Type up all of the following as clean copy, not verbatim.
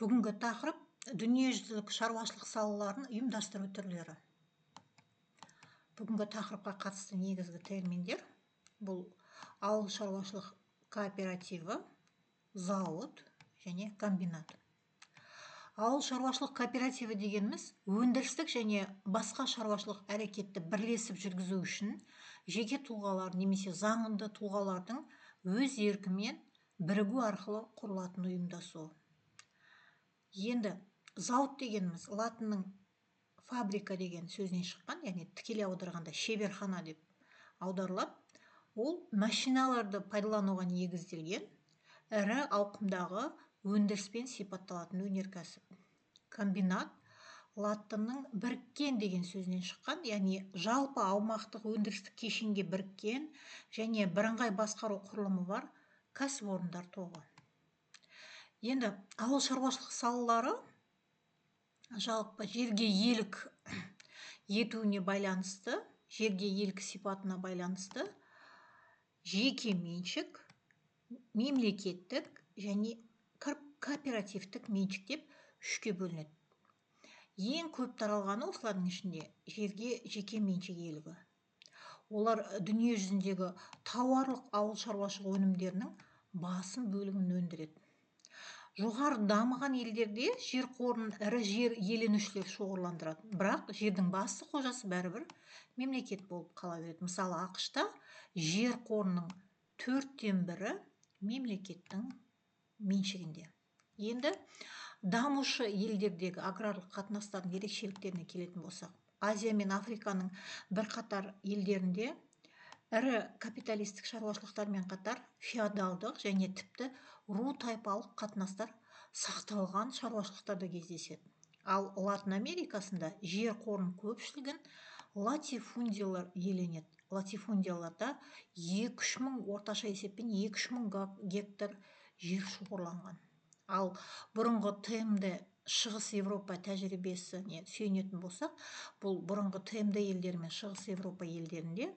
Бүгінгі тақырып дүниежүзілік шаруашылық салаларын ұйымдастыру түрлері. Бүгінгі тақырыпқа қатысты негізгі терминдер бұл ауыл шаруашылық кооперативі, зауыт және комбинат. Ауыл шаруашылық кооперативі дегеніміз өндірістік және басқа шаруашылық әрекетті бірлесіп жүргізу үшін жеке тұлғалар немесе заңды тұлғалардың өз еркімен бірігу арқылы құрылатын ұйымдасу. Енді зауыт дегеніміз латынның фабрика деген сөзінен шыққан, яғни тікелей аударғанда шеберхана деп аударылады. Ол машиналарды пайдалануға негізделген ірі ауқымдағы өндіріспен сипатталатын өнеркәсіп. Комбинат латынның біріккен деген сөзінен шыққан, яғни жалпы аумақтық өндірістік кешенге біріккен және бірыңғай басқару құрылымы бар кәсіпорындар тобы. Енді ауыл шаруашылық салалары жалпы жерге иелік етуіне байланысты, жерге иелік сипатына байланысты жеке меншік, мемлекеттік және кооперативтік меншік деп үшке бөлінеді. Ең көп таралғаны осылардың ішінде жерге жеке меншік иелігі. Олар дүние жүзіндегі тауарлық ауыл шаруашылық өнімдерінің басым бөлігін өндіреді. Жоғары дамыған елдерде жер қорын ірі жер иеленушілер шоғырландырады, бірақ жердің басты қожасы бәрібір мемлекет болып қала береді. Мысалы, ақш-та жер қорының 1/4 мемлекеттің меншігінде. Енді дамушы елдердегі аграрлық қатынастардың ерекшеліктеріне келетін болсақ, Азия мен Африканың бірқатар елдерінде ірі капиталистік шаруашылықтармен қатар феодалдық және тіпті ру тайпалық қатынастар сақталған шаруашылықтар да кездеседі. Ал Латын Америкасында жер қорының көпшілігін латифундиялар иеленеді. Латифундияларда 2-3 мың, орташа есеппен 2-3 мың гектар жер шоғырланған. Ал бұрынғы ТМД Шығыс Европа тәжірибесіне сүйенетін болсақ, бұл бұрынғы ТМД елдері мен Шығыс Европа елдерінде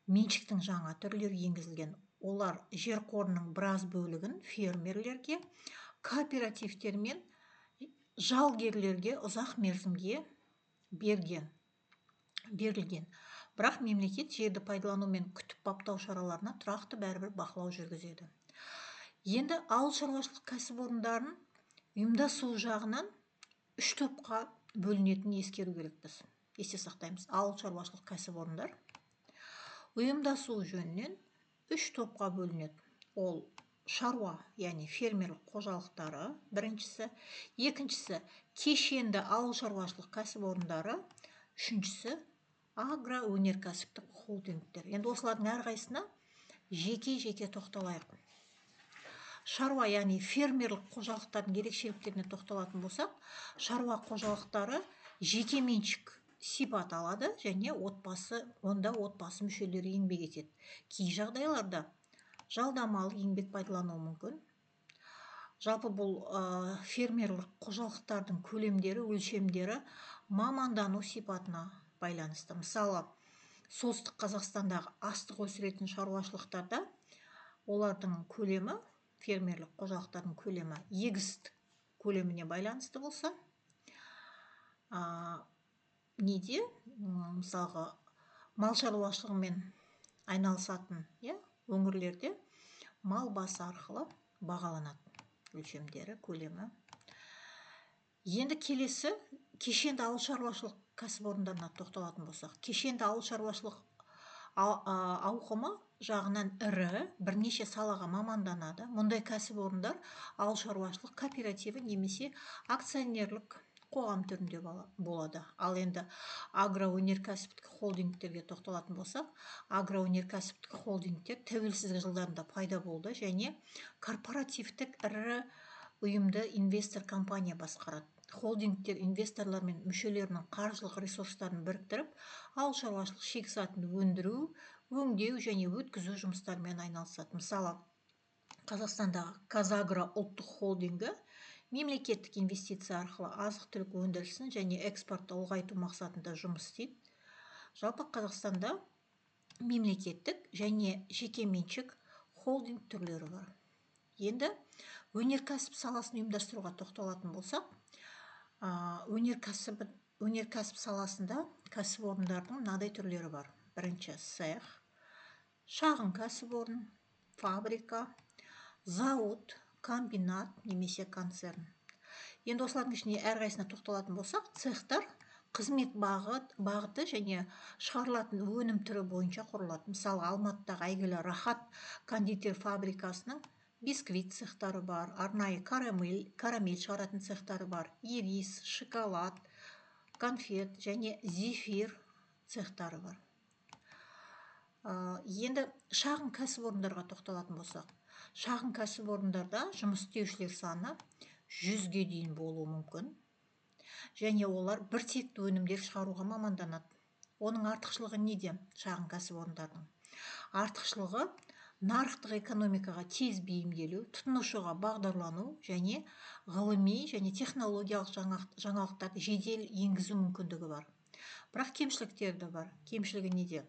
меншіктің жаңа түрлері енгізілген. Олар жер қорының біраз бөлігін фермерлерге, кооперативтер мен жалгерлерге ұзақ мерзімге берілген. Бірақ мемлекет жерді пайдалану мен күтіп баптау шараларына тұрақты бәрібір бақылау жүргізеді. Енді ауыл шаруашылық кәсіпорындарын ұйымдасу жағынан 3 топқа бөлінетінін ескеру керекпіз. Есте сақтаймыз. Ауыл шаруашылық кәсіпорындар ұйымдасу жөнінен 3 топқа бөлінеді. Ол шаруа, яғни фермерлік қожалықтары біріншісі, екіншісі кешенді ауыл шаруашылық кәсіпорындары, үшіншісі агроөнеркәсіптік холдингтер. Енді осылардың әрқайсысына жеке-жеке тоқталайық. Шаруа, яғни фермерлік қожалықтардың ерекшеліктеріне тоқталатын болсақ, шаруа қожалықтары жеке меншік сипат алады және онда отбасы мүшелері еңбек етеді. Кей жағдайларда жалдамалы еңбек пайдалануы мүмкін. Жалпы бұл фермерлік қожалықтардың көлемдері, өлшемдері мамандану сипатына байланысты. Мысалы, солтүстік Қазақстандағы астық өсіретін шаруашылықтарда олардың көлемі, фермерлік қожалықтардың көлемі егістік көлеміне байланысты болса, мысалға, мал шаруашылығымен айналысатын өңірлерде мал басы арқылы бағаланады өлшемдері, көлемі. Енді келесі кешенді ауыл шаруашылық кәсіпорындарына тоқталатын болсақ, кешенді ауыл шаруашылық ауқымы жағынан ірі, бірнеше салаға маманданады. Мұндай кәсіпорындар ауыл шаруашылық кооперативі немесе акционерлік қоғам түрінде болады. Ал енді агроөнеркәсіптік холдингтерге тоқталатын болсақ, агроөнеркәсіптік холдингтер тәуелсіздік жылдарында пайда болды және корпоративтік ірі ұйымды инвестор компания басқарады. Холдингтер инвесторлар мен мүшелерінің қаржылық ресурстарын біріктіріп, ауыл шаруашылық шикізатын өндіру, өңдеу және өткізу жұмыстарымен айналысады. Мысалы, Қазақстандағы Қазагро ұлттық холдингі мемлекеттік инвестиция арқылы азық-түлік өндірісін және экспортты ұлғайту мақсатында жұмыс істейді. Жалпы Қазақстанда мемлекеттік және жеке меншік холдинг түрлері бар. Енді Өнеркәсіп саласын ұйымдастыруға тоқталатын болсақ, өнеркәсіп саласында кәсіпорындардың мынадай түрлері бар. Бірінші цех, шағын кәсіпорын, фабрика, зауыт, комбинат немесе концерн. Енді осылардың ішінде әрқайсысына тоқталатын болсақ, цехтар қызмет бағыты және шығарылатын өнім түрі бойынша құрылады. Мысалы, Алматыдағы әйгілі Рахат кондитер фабрикасының бисквит цехтары бар, арнайы карамель шығаратын цехтары бар, ирис, шоколад, конфет және зефир цехтары бар. Енді шағын кәсіпорындарға тоқталатын болсақ, шағын кәсіпорындарда жұмыс істеушілер саны 100-ге дейін болуы мүмкін, және олар бір текті өнімдер шығаруға маманданады. Оның артықшылығы неде? Шағын кәсіпорындардың артықшылығы нарықтық экономикаға тез бейімделу, тұтынушыға бағдарлану және ғылыми және технологиялық жаңалықтарды жедел енгізу мүмкіндігі бар. Бірақ кемшіліктері де бар. Кемшілігі неде?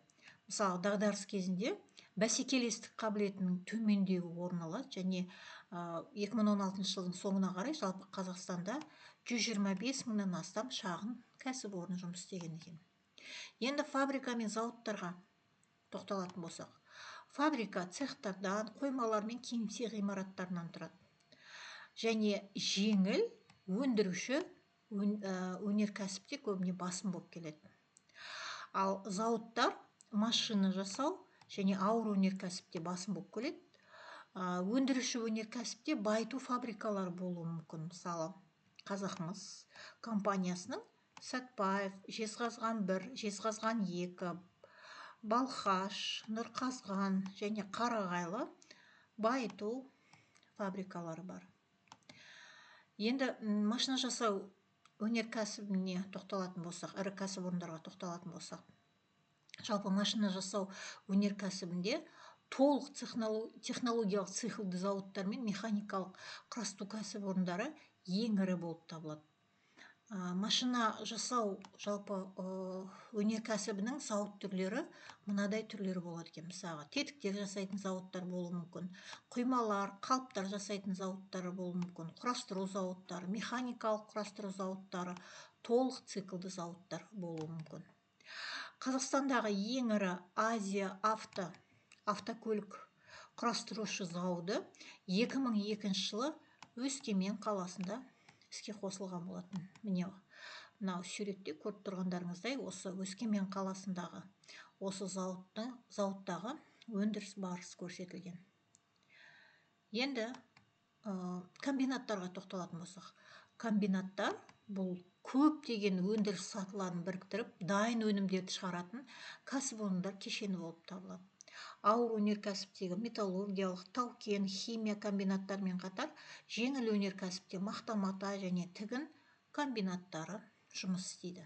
Мысалы, дағдарыс кезінде бәсекелестік қабілетінің төмендеуі орын алады және 2016 жылдың соңына қарай жалпы Қазақстанда 125 мыңнан астам шағын кәсіпорын жұмыс істеген екен. Енді фабрика мен зауыттарға тоқталатын болсақ, фабрика цехтардан, қоймалар мен кеңсе ғимараттарынан тұрады. Және жеңіл өндіруші өнеркәсіпте көбіне басым болып келеді. Ал зауыттар машина жасау және ауыр өнеркәсіпте басым болып келеді. Өндіруші өнеркәсіпте байыту фабрикалары болуы мүмкін. Мысалы, Қазақмыс компаниясының Сәтпаев, Жезқазған 1, Жезқазған 2, Балқаш, Нұрқазған және Қарағайлы байыту фабрикалары бар. Енді машина жасау өнеркәсібіне тоқталатын болсақ, ірі кәсіпорындарға тоқталатын болсақ, жалпы машина жасау өнеркәсібінде толық технологиялық циклды зауыттар мен механикалық құрастыру кәсіпорындары ең ірі болып табылады. Машина жасау жалпы өнеркәсібінің зауыт түрлері мынадай түрлері болады екен. Мысалы, тетіктер жасайтын зауыттар болуы мүмкін, құймалар, қалыптар жасайтын зауыттары болуы мүмкін, құрастыру зауыттары, механикалық құрастыру зауыттары, толық циклды зауыттар болуы мүмкін. Қазақстандағы ең ірі Азия автокөлік құрастырушы зауыты 2002 жылы Өскемен қаласында іске қосылған болатын. Міне, мынау суретте көріп тұрғандарыңыздай, осы Өскемен қаласындағы осы зауыттағы өндіріс барысы көрсетілген. Енді комбинаттарға тоқталатын болсақ, комбинаттар бұл көптеген өндіріс сатыларын біріктіріп, дайын өнімдерді шығаратын кәсіпорындар кешені болып табылады. Ауыр өнеркәсіптегі металлургиялық, тау-кен, химия комбинаттарымен қатар жеңіл өнеркәсіпте мақта-мата және тігін комбинаттары жұмыс істейді.